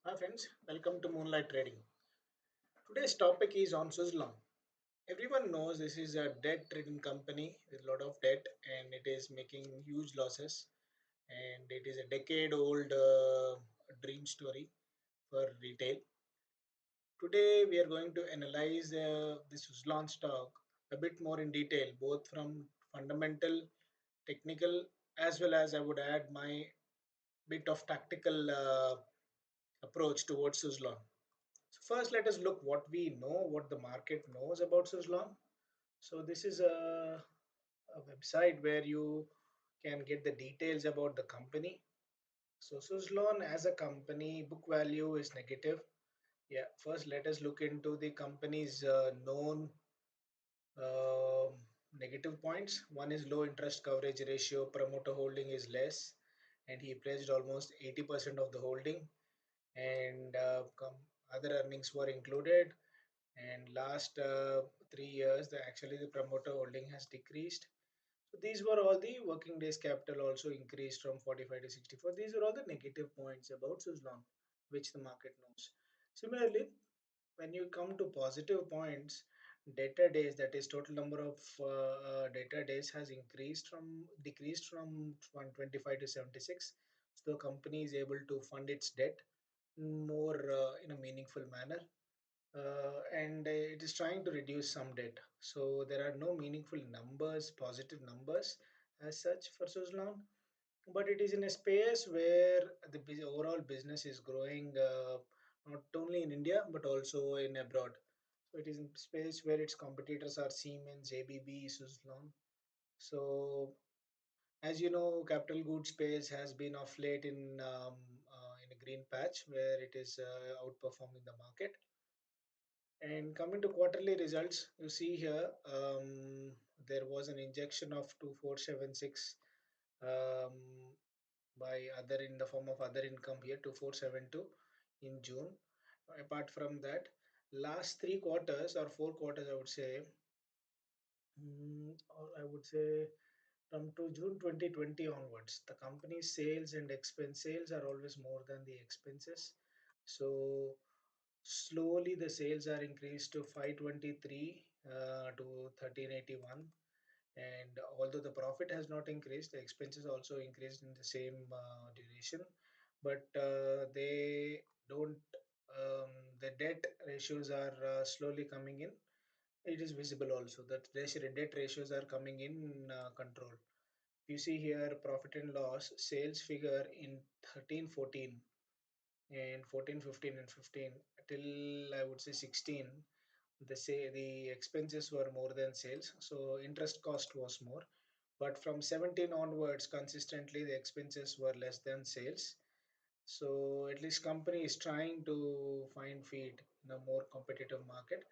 Hi friends, welcome to Moonlight Trading. Today's topic is on Suzlon. Everyone knows this is a debt-ridden company with a lot of debt and it is making huge losses. And it is a decade-old dream story for retail. Today we are going to analyze the Suzlon stock a bit more in detail, both from fundamental, technical, as well as I would add my bit of tactical approach towards Suzlon. So first, let us look what we know, what the market knows about Suzlon. So this is a website where you can get the details about the company. So Suzlon as a company, book value is negative. Yeah, first let us look into the company's known um negative points. One is low interest coverage ratio, promoter holding is less, and he pledged almost 80% of the holding, and other earnings were included. And last 3 years actually the promoter holding has decreased. So these were all the working days capital also increased from 45 to 64. These are all the negative points about Suzlon which the market knows. Similarly, when you come to positive points, data days, that is total number of data days, has increased from decreased from 125 to 76. So the company is able to fund its debt more in a meaningful manner, and it is trying to reduce some debt. So there are no meaningful numbers, positive numbers as such for Suzlon, but it is in a space where the overall business is growing, not only in India but also in abroad. So it is in space where its competitors are Siemens, ABB, Suzlon. So as you know, capital goods space has been of late in a green patch where it is outperforming the market. And coming to quarterly results, you see here there was an injection of 2476 um, by other in the form of other income here 2472 in June. Apart from that, last 3 quarters or 4 quarters, I would say, or I would say from to June 2020 onwards, the company's sales and expense sales are always more than the expenses. So slowly the sales are increased to 523 to 1381, and although the profit has not increased, the expenses also increased in the same duration, but they don't the debt ratios are slowly coming in. It is visible also that debt ratios are coming in control. You see here profit and loss sales figure in 13 14 and 14 15 and 15 till I would say 16. The expenses were more than sales, so interest cost was more. But from 17 onwards, consistently the expenses were less than sales. So at least company is trying to find feet in a more competitive market,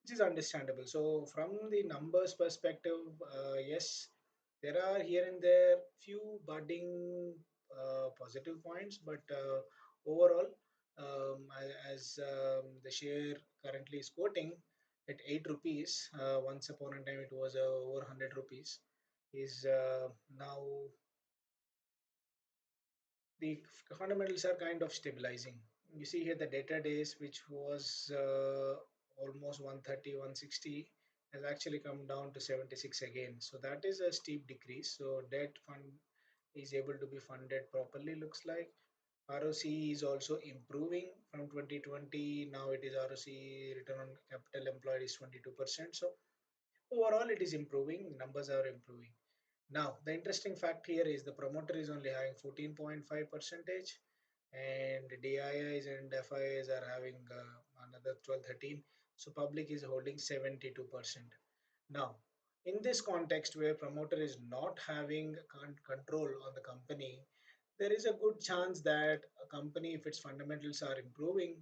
which is understandable. So from the numbers perspective, yes, there are here and there few budding positive points, but overall, as the share currently is quoting at 8 rupees, once upon a time it was over 100 rupees, is now the fundamentals are kind of stabilizing. You see here the data days, which was almost 130, 160, has actually come down to 76 again. So that is a steep decrease. So debt fund is able to be funded properly, looks like. ROC is also improving from 2020. Now it is ROC, return on capital employed, is 22%. So overall, it is improving. Numbers are improving. Now, the interesting fact here is the promoter is only having 14.5 percentage, and DIIs and FIIs are having another 12, 13. So public is holding 72%. Now, in this context where promoter is not having control on the company, there is a good chance that a company, if its fundamentals are improving,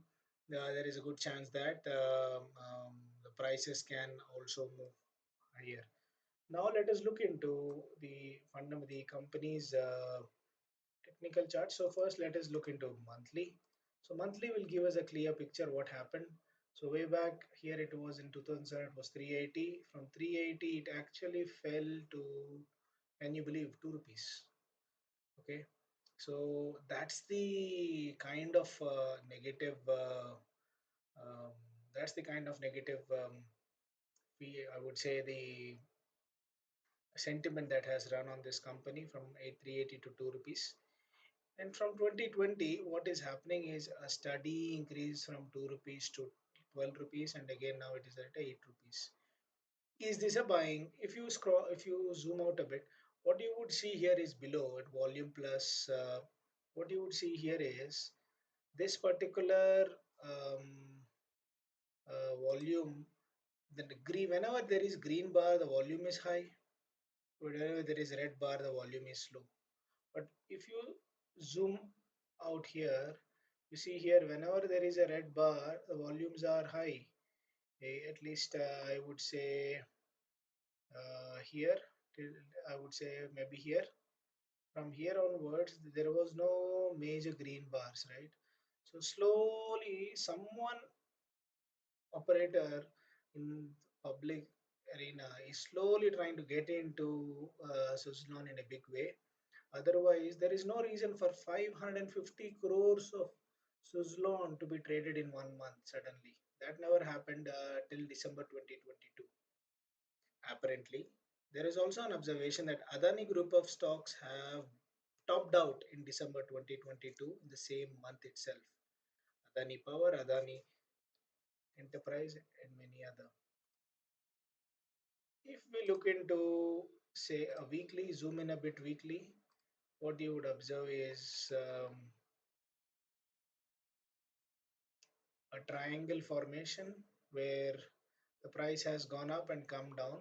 there is a good chance that the prices can also move higher. Now let us look into the company's technical chart. So first let us look into monthly. So monthly will give us a clear picture what happened. So way back here it was in 2007 it was 380. From 380 it actually fell to, can you believe, 2 rupees. Okay. So that's the kind of negative. Um, that's the kind of negative. I would say the sentiment that has run on this company from 380 to 2 rupees. And from 2020, what is happening is a steady increase from 2 rupees to 12 rupees, and again now it is at 8 rupees. Is this a buying? If you zoom out a bit, what you would see here is below at volume plus. What you would see here is this particular volume. The green, whenever there is green bar, the volume is high. Whenever there is red bar, the volume is low. But if you zoom out here, you see here whenever there is a red bar, the volumes are high. At least I would say here, till I would say maybe here. From here onwards, there was no major green bars, right? So slowly, someone operator in public arena is slowly trying to get into Suzlon in a big way. Otherwise, there is no reason for 550 crores of Suzlon to be traded in 1 month suddenly. That never happened till December 2022. Apparently, there is also an observation that Adani group of stocks have topped out in December 2022 in the same month itself. Adani Power, Adani Enterprise, and many other. If we look into, say, a weekly, zoom in a bit weekly, what you would observe is a triangle formation where the price has gone up and come down,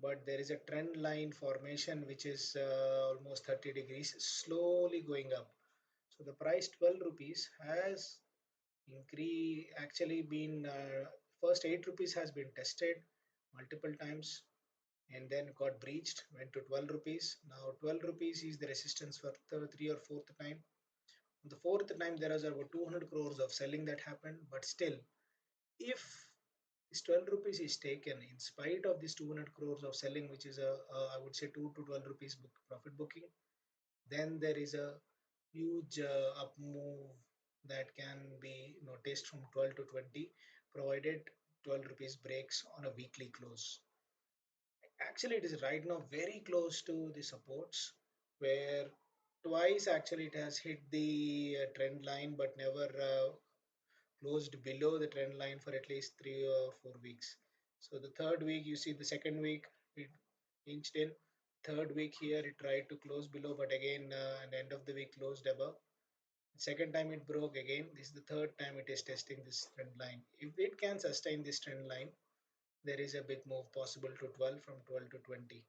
but there is a trend line formation which is almost 30 degrees slowly going up. So the price 12 rupees has actually been first 8 rupees has been tested multiple times and then got breached, went to 12 rupees. Now 12 rupees is the resistance for the three or fourth time. The fourth time there was about 200 crores of selling that happened, but still, if this 12 rupees is taken in spite of this 200 crores of selling, which is I would say 2 to 12 rupees profit booking, then there is a huge up move that can be noticed from 12 to 20, provided 12 rupees breaks on a weekly close. Actually, it is right now very close to the supports, where twice actually it has hit the trend line but never closed below the trend line for at least 3 or 4 weeks. So the third week, you see the second week it inched in. Third week here it tried to close below, but again at the end of the week closed above. Second time it broke again. This is the third time it is testing this trend line. If it can sustain this trend line, there is a big move possible to 12 from 12 to 20.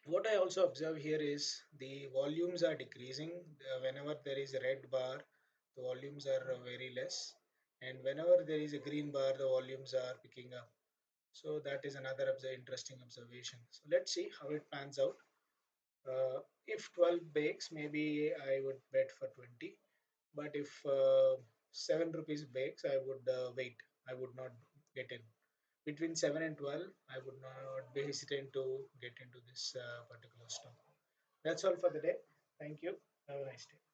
What I also observe here is the volumes are decreasing. Whenever there is a red bar, the volumes are very less. And whenever there is a green bar, the volumes are picking up. So that is another interesting observation. So let's see how it pans out. If 12 bakes, maybe I would bet for 20. But if 7 rupees bakes, I would wait. I would not get in. Between 7 and 12, I would not be hesitant to get into this particular stock. That's all for the day. Thank you. Have a nice day.